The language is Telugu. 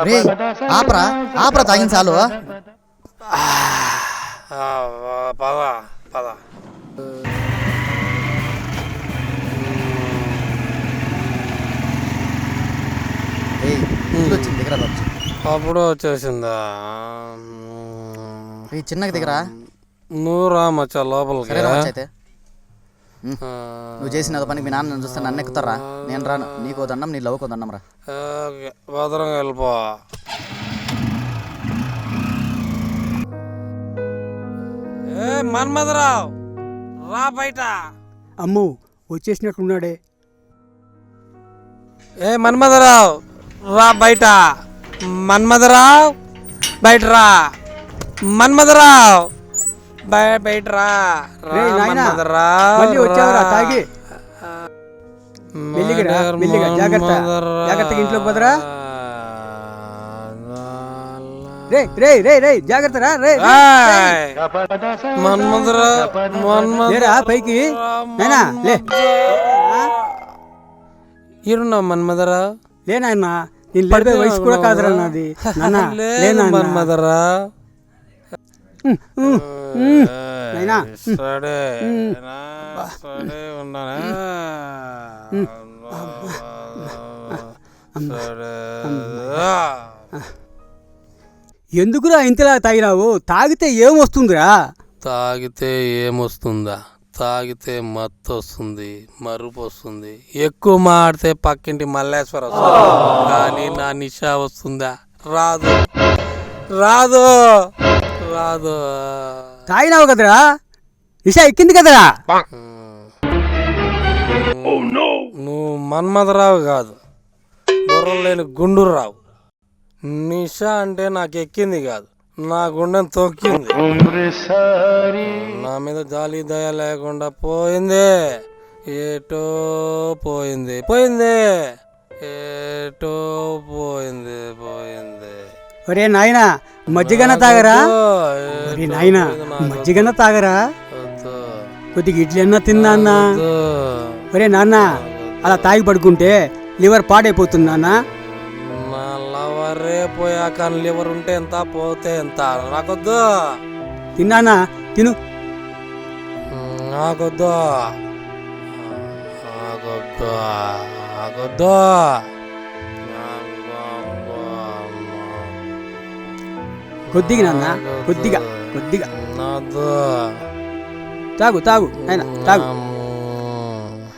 రే ఆపరా ఆపరా తాగింది చాలు. పద పద. వచ్చింది దగ్గర వచ్చి అప్పుడు వచ్చేసిందా? చిన్నగా దగ్గర నువ్వు రా మచ్చా లోపలికి. అయితే నువ్వు చేసిన పనికి మీ నాన్న చూస్తే నన్ను ఎక్కుతారా? నేను రాను. నీకో దండం, నీ లవ్కో దండం రా. భద్రంగా వెళ్ళిపో. మన్మధరావు రా బయట. అమ్ము వచ్చేసినట్టున్నాడే. మన్మధరావు రా బయట. మన్మధరావు బయట రా. మన్మధరావు బయట రా. వచ్చావురా తాగి. మెల్లిగా జాగ్రత్త, జాగ్రత్తగా ఇంట్లోకి పోదరా. రే రే రే రే జాగ్రత్త రా. రే మన్మధరా పైకి నాయనా లే. ఇరున్నావు మన్మధరా? లే నాయన, నేను పడిపోయే వయసు కూడా కాదురా నాది. మన్మధరా నైనా ఎందుకురా ఇంతలా తాగినావు? తాగితే ఏమొస్తుందిరా? తాగితే ఏమొస్తుందా? తాగితే మత్తు వస్తుంది, మరుపు వస్తుంది. ఎక్కువ మాడితే పక్కింటి మల్లేశ్వర వస్తుంది. కానీ నా నిషా వస్తుందా? రాదు రాదు రాదు. తాగినావు కదరా, నిషా ఎక్కింది కదరా. నువ్వు మన్మధరావు కాదు, బుర్రలు లేని గుండూరావు. నిషా అంటే నాకు ఎక్కింది కాదు, నా గుండెని తొక్కింది. నా మీద జాలి దయ లేకుండా పోయింది. ఏటో పోయింది పోయింది ఏటో పోయింది పోయింది. ఒరే నాయనా మజ్జిగన తాగరా. ఒరే నాయనా మజ్జిగన తాగరా. కొద్దిగా ఇడ్లీ అన్నా తిన్నా అన్నా. ఒరే నాన్న అలా తాగి పడుకుంటే లివర్ పాడైపోతుంది నాన్న. నా లవరే పోయాక లివర్ ఉంటే ఎంత, పోతే ఎంత? నాకొద్దు. తిన్నానా? తిను. నాకొద్దు నాకొద్దు నాకొద్దు. కొద్దిగా నాన్న, కొద్దిగా కొద్దిగా నాదు. తాగు తాగు ఆయన తాగు.